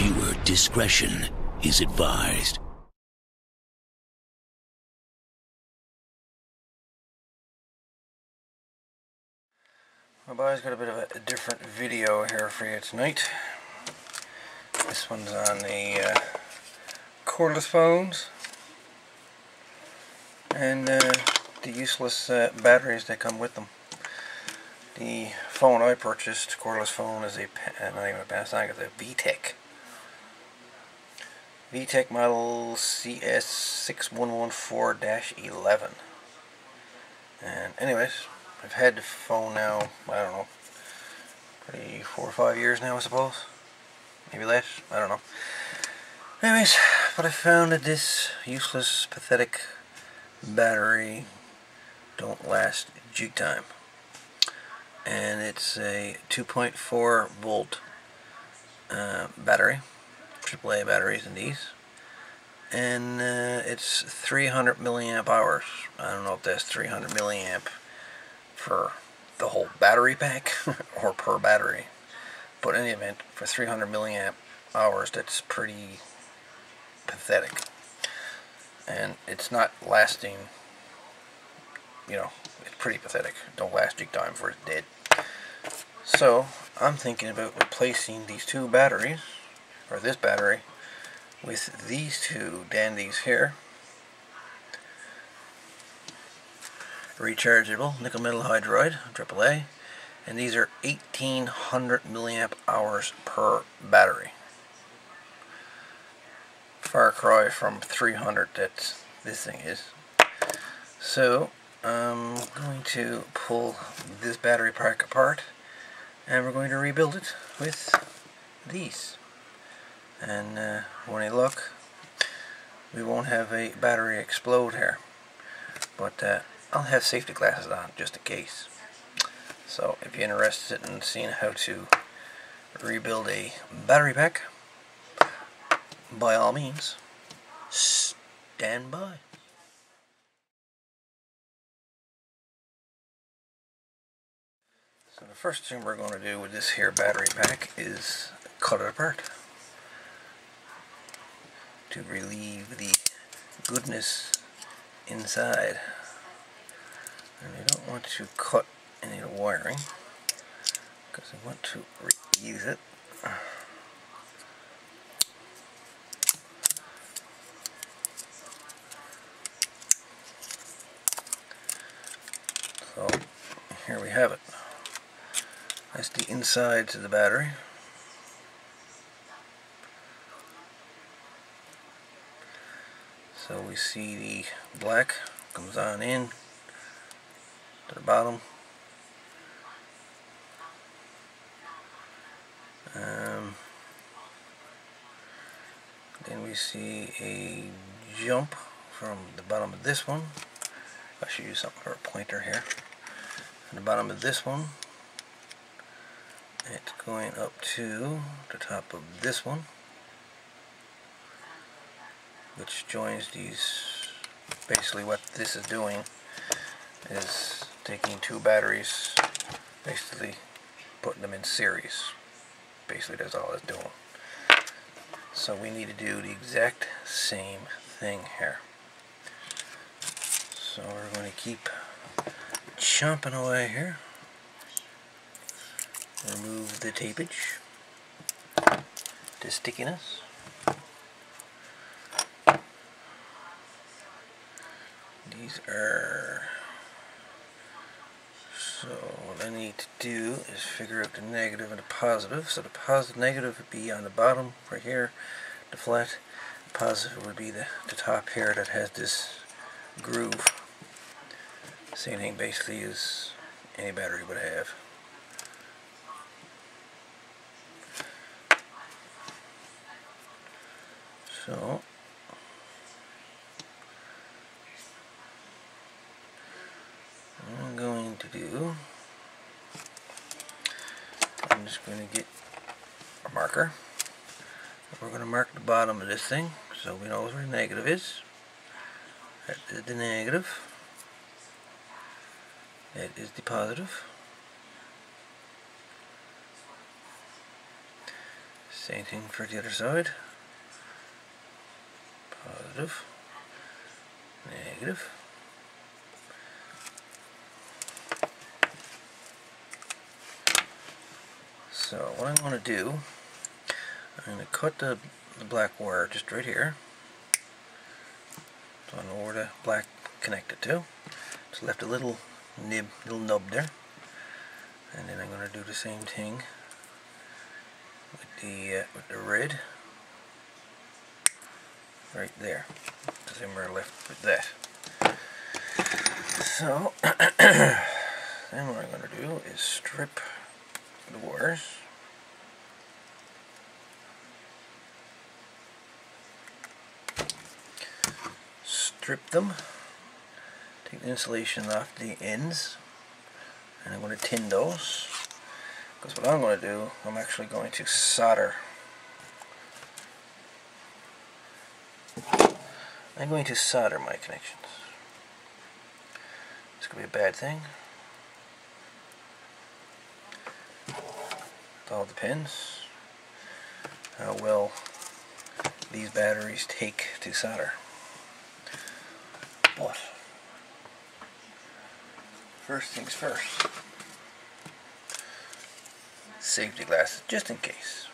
Viewer discretion is advised. Well, boys, got a bit of a different video here for you tonight. This one's on the cordless phones and the useless batteries that come with them. The phone I purchased, cordless phone, is a not even a Panasonic, it's a VTech model CS6114-11. And anyways, I've had the phone now, I don't know, probably 4 or 5 years now, I suppose. Maybe less, I don't know. Anyways, but I found that this useless, pathetic battery don't last jig time. And it's a 2.4 volt battery, AAA batteries in these. And it's 300 milliamp hours. I don't know if that's 300 milliamp for the whole battery pack or per battery, but in any event, for 300 milliamp hours, that's pretty pathetic. And it's not lasting, you know, it's pretty pathetic. Don't last jig time for it's dead. So I'm thinking about replacing these two batteries, or this battery, with these two dandies here. Rechargeable nickel metal hydride, AAA, and these are 1800 milliamp hours per battery. Far cry from 300 that this thing is. So I'm going to pull this battery pack apart and we're going to rebuild it with these. And when I look, we won't have a battery explode here, but I'll have safety glasses on just in case. So if you're interested in seeing how to rebuild a battery pack, by all means, stand by. So the first thing we're going to do with this here battery pack is cut it apart to relieve the goodness inside. And I don't want to cut any of the wiring because I want to reuse it. So here we have it. That's the insides of the battery. So we see the black comes on in to the bottom. Then we see a jump from the bottom of this one. I should use something for a pointer here. From the bottom of this one, it's going up to the top of this one, which joins these. Basically what this is doing is taking two batteries, basically putting them in series. Basically that's all it's doing. So we need to do the exact same thing here. So we're going to keep chomping away here. Remove the tapage, the stickiness. These are, so what I need to do is figure out the negative and the positive. So the positive, negative would be on the bottom right here, the flat. The positive would be the top here that has this groove. Same thing basically as any battery would have. So what I'm going to do, I'm just going to get a marker. We're going to mark the bottom of this thing so we know where the negative is. That is the negative. That is the positive. Same thing for the other side. Positive, negative. So what I'm going to do, I'm going to cut the black wire just right here. So I know where the black connected to. Just left a little nub there. And then I'm going to do the same thing with the red right there. The same where I left with that. So then what I'm going to do is strip the wires. Strip them. Take the insulation off the ends. And I'm going to tin those. Because what I'm going to do, I'm actually going to solder. I'm going to solder my connections. This could be a bad thing. It all depends how well these batteries take to solder. But first things first, safety glasses just in case.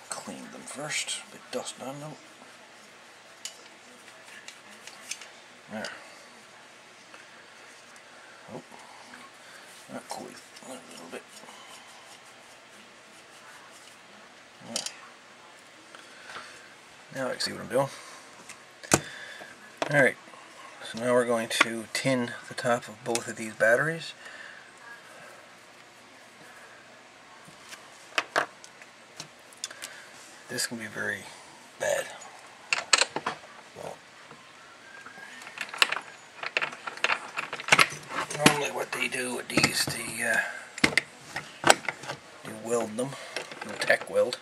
Clean them first, a bit dust on them. There. Oh, not quite, a little bit. There. Now I can see what I'm doing. Alright, so now we're going to tin the top of both of these batteries. This can be very bad. Well, normally what they do with these, they weld them, they'll tack weld.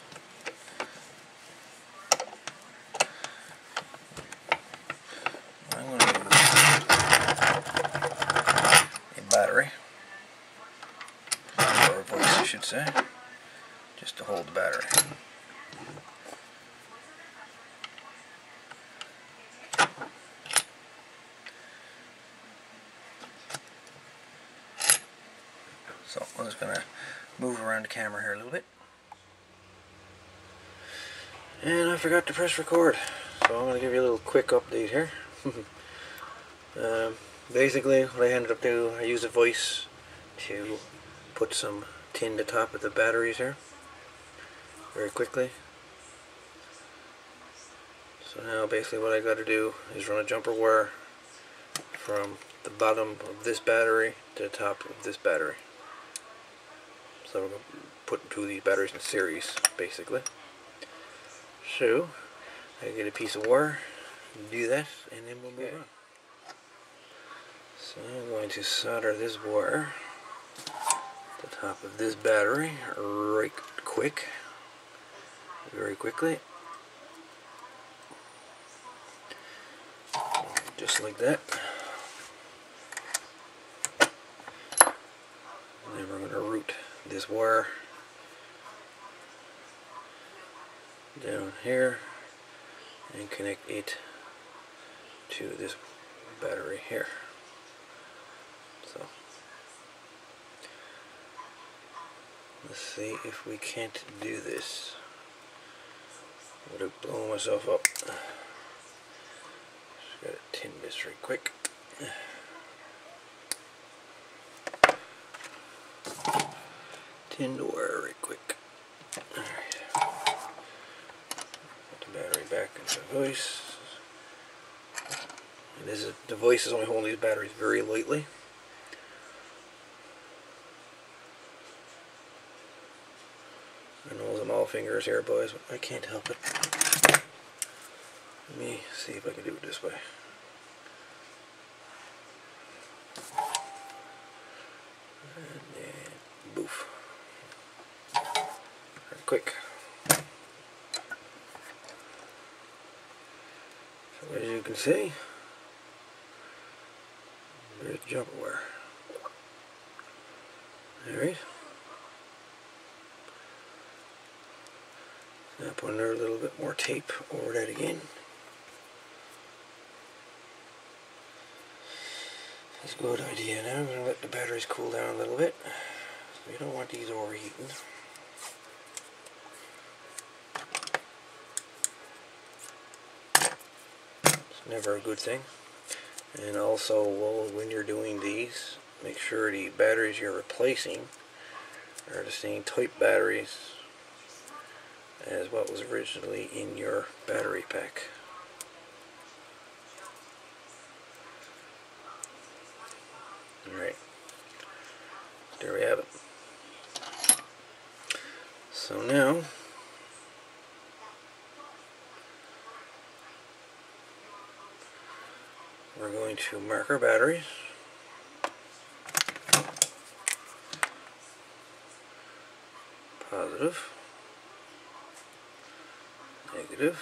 I'm going to use a battery, or a voice I should say, just to hold the battery. So I'm just going to move around the camera here a little bit. And I forgot to press record, so I'm going to give you a little quick update here. Basically what I ended up doing, I used a voice to put some tin to top of the batteries here very quickly. So now basically what I got to do is run a jumper wire from the bottom of this battery to the top of this battery. So we're going to put two of these batteries in series basically. So I get a piece of wire, do that, and then we'll move on. So I'm going to solder this wire to the top of this battery right quick, very quickly, just like that. And then we're going to route this wire down here and connect it to this battery here. So let's see if we can't do this without blowing myself up. Just gotta tin this right quick. Tin the wire right quick. Alright. Put the battery back into the voice. And this is, the voice is only holding these batteries very lightly. I know I'm all fingers here, boys, but I can't help it. Let me see if I can do it this way. And then boof. Very quick. So as you can see, there's the jumper wire. Alright. Now put another little bit more tape over that again. That's a good idea. Now I'm going to let the batteries cool down a little bit. We don't want these overheating. It's never a good thing. And also, well, when you're doing these, make sure the batteries you're replacing are the same type batteries as what was originally in your battery pack. Alright, there we have it. So now, we're going to mark our batteries. Positive, negative,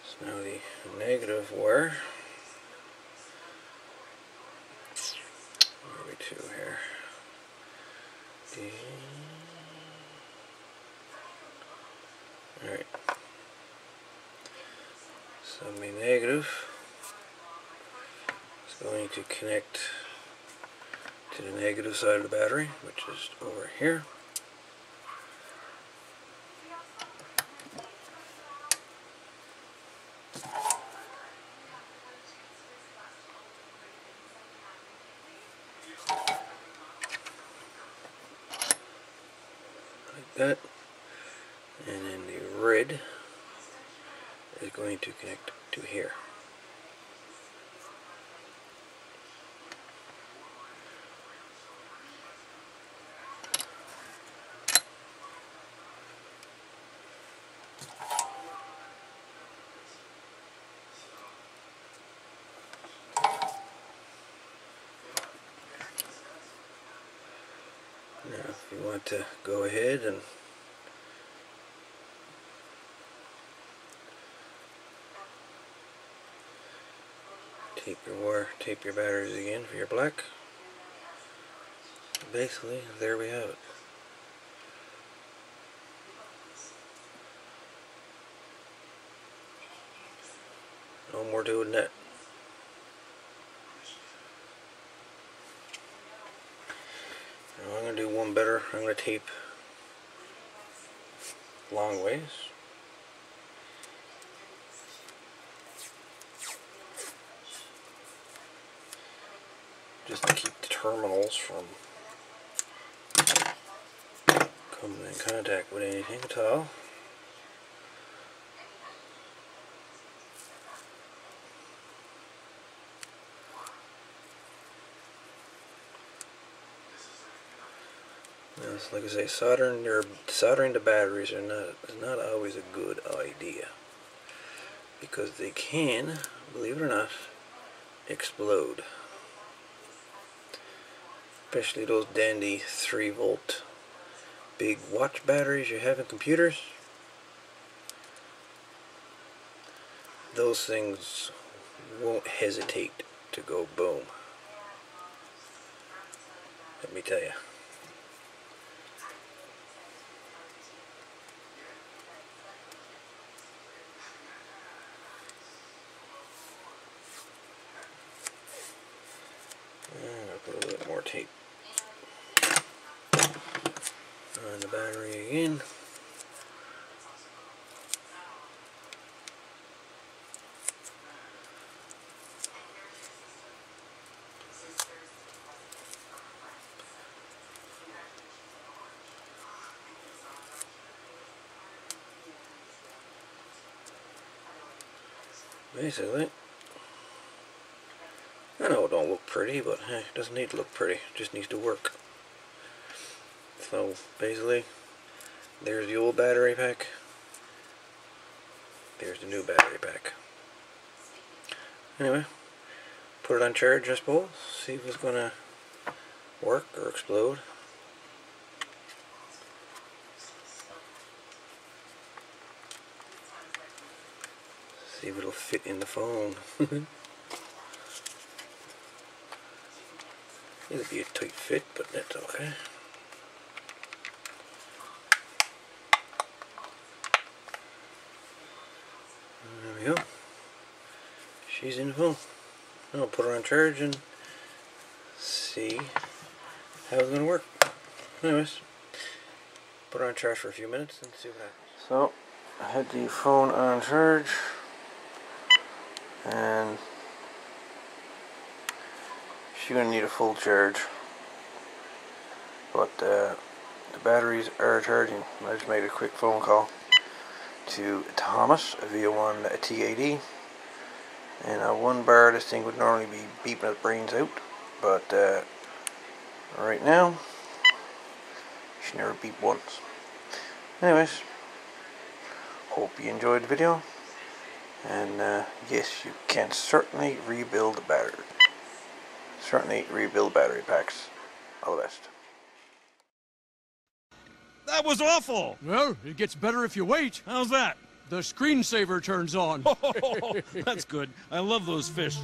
so now the negative wire, where are we to here? Alright, so my negative is going to connect to the negative side of the battery, which is over here. Like that. And then the red is going to connect to here. Now, if you want to go ahead and tape your batteries again for your black. Basically, there we have it. No more doing that. Now I'm going to do one better. I'm going to tape long ways. Just to keep the terminals from coming in contact with anything at all. Now, like I say, soldering the batteries is not always a good idea, because they can, believe it or not, explode. Especially those dandy 3-volt big watch batteries you have in computers. Those things won't hesitate to go boom. Let me tell you. And I'll put a little bit more tape on the battery again. Basically, I know it don't look pretty, but hey, it doesn't need to look pretty, it just needs to work. So basically, there's the old battery pack, there's the new battery pack. Anyway, put it on charge, I suppose, see if it's gonna work or explode. See if it'll fit in the phone. It'll be a tight fit, but that's okay. There we go. She's in full. I'll put her on charge and see how it's going to work. Anyways, put her on charge for a few minutes and see what happens. So, I had the phone on charge and she's going to need a full charge, but the batteries are charging. I just made a quick phone call to Thomas via one T80, and at 1 bar this thing would normally be beeping its brains out, but right now she never beeped once. Anyways, hope you enjoyed the video, and yes, you can certainly rebuild the battery. Certainly rebuild battery packs. All the best. That was awful! Well, it gets better if you wait. How's that? The screensaver turns on. That's good. I love those fish.